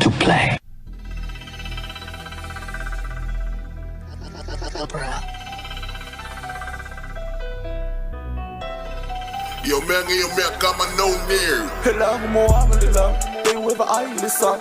to play. Yo man, kama no near. Kailangan mo ang alila, tayo with ay lisa.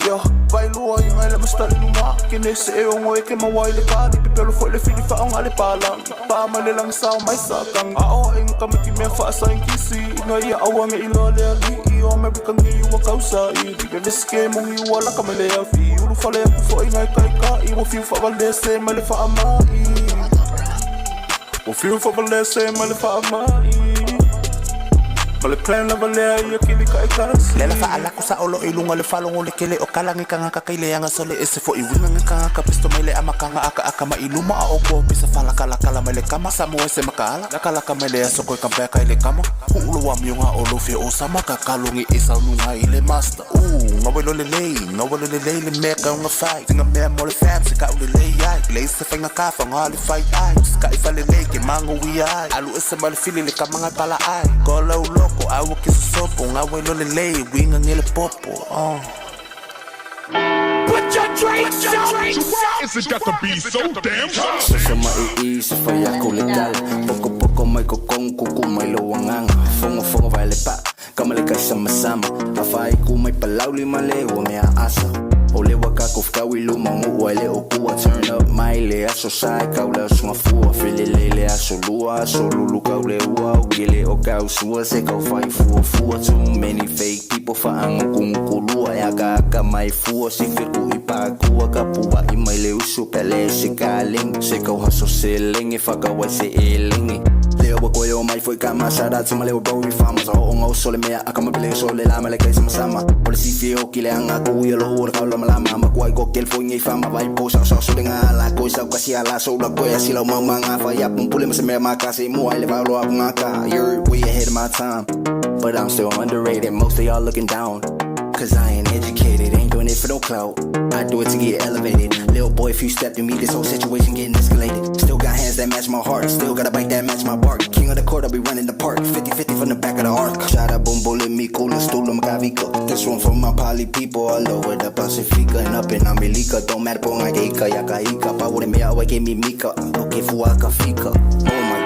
Yeah, bailuwa yung alam mas tali numa. Kinis sa iyong way kay mawali ka. Di pipelo for the fili fa ang alipalang. Pamali lang sa may sakang. Ao ay ng kamit yung fa sa yung kisi. Ngaya awa nga ilole ali. Iyo American ngayon wakaw sa iyo. Di galiske mong iwala ka malaya fi. Ulu fale ako fo ingay kay ka. Iwo fiw fa valdese mali fa amai. O fiw fa valdese mali fa amai. Mali plan na balea iya kili ka ikas. Lela fa ala ko sa olo ilunga le falong ole kele o kalangi ka nga kakaile nga sole ese fo iwinga nga ka nga kapisto maile amakanga aka mailuma a oko pisa fala kala maile kama sa mo ese makala kala maile so ko kampe ka ile kama ulo wa myunga olo fe o sama ka kalungi isa nunga ile master ngawelo le le meka nga fight nga me mo le fam se ka ule le ai le se fa nga ka fa nga le fight ai ska ifa le ke mango wi ai alu ese mal fili le kama nga pala ai go low ko awo kisopo ngawelo lele winga ngele popo Put your drinks down. Why is it got to be so damn tough? Sa maiisip ay ako legal. Poko may kokong kuku may luwangang. Fongo vale pa kamalikay sama-sama. Afay ko may palawli mali huwag may aasa. Ole waka kufkawi lumangu wale okuwa. Turn up maile aso sai kaula sumafua. Fili lele aso lua aso lulu kaule ua. Ugile o kau sua se kau fai fua. Too many fake people faang kungkulua. Yaka may fua si firku ipakua. Kapua imaile usu pele si kaling. Se kau haso siling ifagawai si ilingi. Leo wako yo mai foi kama shout sa maleo bro we fama sa oo ngau sole mea akama pele sole la malekay sama-sama. Ole si fio kile ang ako yo lo kaula malama makuay ko kel foi ngai fama vai po sa sole nga la ko sa kasi ala so la ko ya sila mga fa ya pumpule mas me makasi mo ay levalo ako nga ka. You're way ahead of my time, but I'm still underrated. Most of y'all looking down, cause I ain't educated, ain't doing it for no clout. I do it to get elevated. Little boy, if you step to me, this whole situation getting escalated. Still got hands that match my heart, still got a bite that match my bark. King of the court, I'll be running the park. 50-50 from the back of the arc. Shout out boom bullet me cool and stool magavika. This one for my poly people all over the Pacifica and up in America. Don't matter po nga ika yaka ika. Pa ure me awa give me mika. Okay fuaka fika. Oh my.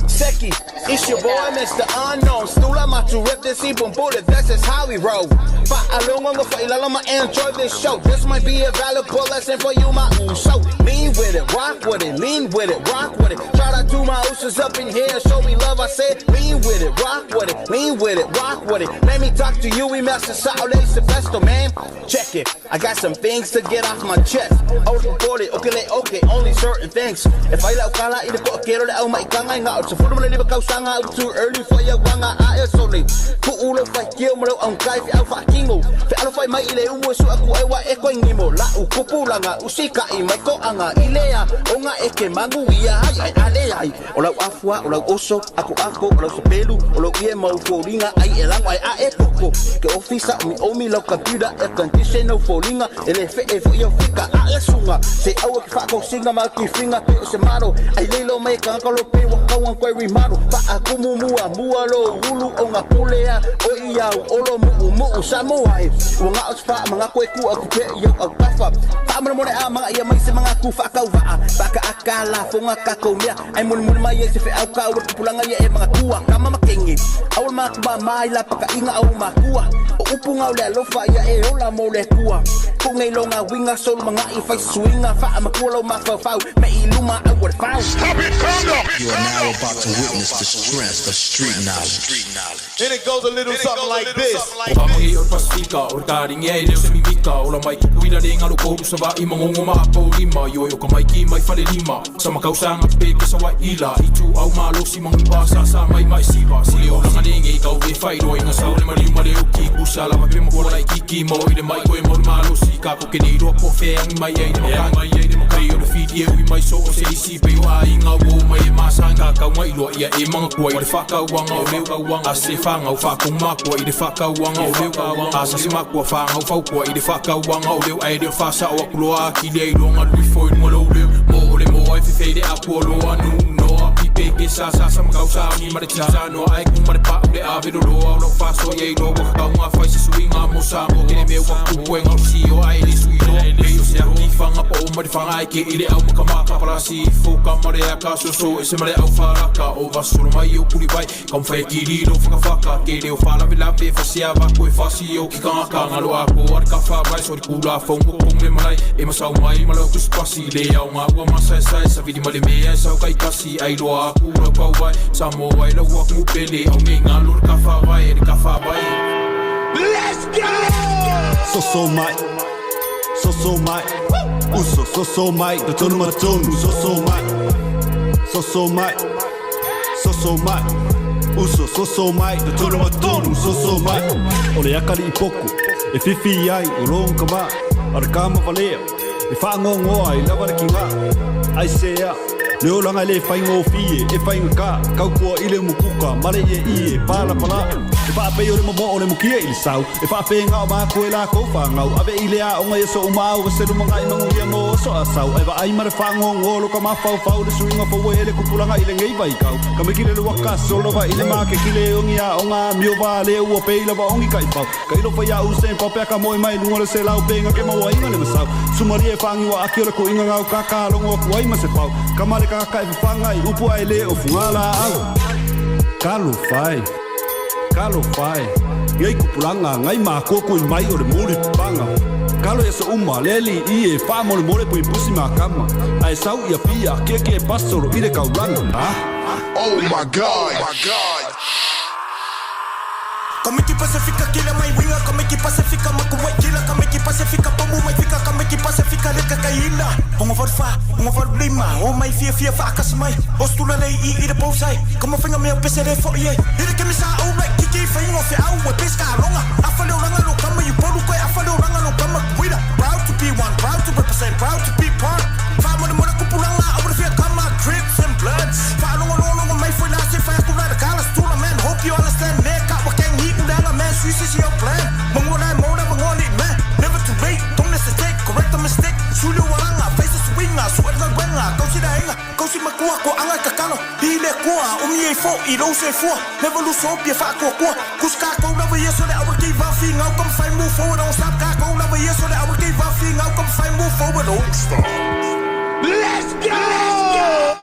Seki, it's your boy Mr. Unknown. Stula matu rip this ibon bullet, that's just how we roll. But I don't want to fight, I'ma enjoy this show. This might be a valuable lesson for you, my so lean with it, rock with it, lean with it, rock with it. Shout out to my oceans up in here, show me love. I said, lean with it, rock with it, lean with it, rock with it. Let me talk to you, we master Saturday Sebastian, man. Check it, I got some things to get off my chest. Okay, okay, only certain things. If I let kala, ito ko kero le au mai kangay nga out. So full mo na liba kau sanga out too early for your wanga ayos only. Puulo fa kiyo mo ang kai fi alfa kingo. Fi alfa mai ile uwo su aku ai wa e ko ngimo la u kupula nga usika i mai ko anga ilea o nga e ke mangu ia ai ale ai. Ola afua, ola oso, aku ola so pelu, ola ie mau foringa ai elang ai a e koko. Ke ofisa mi lo computer e condition no foringa ele fe e fo yo fika a esunga. Se au ke fa ko singa ma ki finga pe se maro. Ai lelo mai ka ko lo pe wa kawan ko rimaro. Pa aku mua lo hulu o nga pulea o ia o lo mu samuai. O nga osfa mga ko ku aku pe yo akafa. Pa mo a mga ia mai se mga ku fa ka va. Baka akala fo nga ka ko mia. Ai mun mai se fe au ka o pulanga ia e mga kuwa kama makengi. Awal ma mai la pa ka inga au makua. O upunga le lo fa ia e ola mo le kuwa. Kung ngay longa winga sol mga ifay swinga fa makula ma fa me iluma I would found. Stop it, calm down. You are now about to witness the strength of street knowledge. And it goes a little something like this. Pamangi o pasifika o karing e leo se mivika o la mai kuida de ngalo ko sa va imongo ma po lima yo o kamai ki mai fale lima sama kausanga pe ka sawa ila itu au malo si mangi basa sa mai siva si o la ngi ka we fai ro inga sa le mali male o ki ku sala ma pe mo ko lai ki mo ide mai ko mo malo si ka ko ke ni ro po fe ang mai e de mo kai o le fidi e mai so o se si pe o ai nga wo mai masanga ka mai lo ia e manga ko i fa ka wanga o le ka wanga se fanga o fa ku ma ko i fa ka wanga o le ka wanga sa si ma ko fa nga o fa ko i fa ka wanga o le ai de fa sa o ku lo a ki le lo nga lu fo mo lo le mo ai fe de a ko lo anu no a pipe ke sa ma ka sa ni ma de cha no ai ku ma de pa de a vi lo lo fa so ye lo wa ka nga fai se swinga mo sa mo ke me wa ku puenga si o ai le sui lo me yo se aki fanga po mo di fanga ke ile au maka para si fo ka mare ka so se mare au fara ka o va solo mai o kuri vai ka fai ki li lo faka ke le o fala vela be fa sia va ko fa si o ki ka ngalo a ko ar ka fa vai so ku la fo ko me mai e ma sa mai ma lo ku spasi le au nga wa ma sa sa vidi ma le me sa kai kasi ai lo a ku lo ka vai sa mo vai lo wa ku pele o me nga lo ka fa vai ka fa vai. Let's go! So mai so mai the tonu matonu so mai so mai the tonu matonu so mai ole akali I poku e fifi ai o ron kama ar kama valea e whangongo ai lava kinga ai sea le olanga le whaingo fie e whainga ka kaukua ile mukuka mare e pala e whape o le momo o le mukia ili sau e whape ngao maa koe la kou whangau ave ile a onga e so umau wa selu mga imangu ia mo so a sau e wa ai mare whangongo lo ka maa whau le suinga whaue ele kupulanga ile ngei vai kau ka me kile le waka solo wa ile maa ke kile ongi a onga mio wa le ua peila wa ongi kai whau ka ilo whai a usen whapea ka moe mai lunga le se lau penga ke maua inga le masau sumari e whangi wa aki o le ko inga ngau kaka longo a kuai ma se whau ka mare kaka e whanga I upu ai le o fungala au Kalo fai Ngai kupulanga ngai makoko I mai o le muli panga Kalo e sa uma leli I e wha mole mole pui pusi makama Ai sau ia pia keke e pasoro I le kauranga Oh my God! Kamiki Pacifica kila mai winga Kamiki Pacifica makuwai kila Kamiki Pacifica pomu mai fika Kamiki Pacifica leka kaila Onga var blima O mai fia vakas mai Ostula lei I de posai Kama finga mea pese re fo ye Ire ke misa au mai kiki faingo fe au e pesca longa Afale oranga lo kama you polu koe Afale oranga lo kama kuida Proud to be one, proud to represent, proud to be part Fama de mora kupulanga Aura fia kama Crips and Bloods Faalonga mai foi nasi Faya kulada kalas tula man Hope you understand Neka wakeng man, Swiss is your plan. Mangona, man. Never too late, don't hesitate, correct the mistake. Sulu waranga, faces swinga, suerga wenga, kausi da enga, kausi makua ko anga kakano. Hile kua, umie fo, iro se fo. Never lose hope, ye fa ko kua. Kuska ko lava yes, so that I will give up, fing out, come find move forward, don't stop, ko lava yes, so that I will give up, fing out, come find move forward, don't stop. Let's go!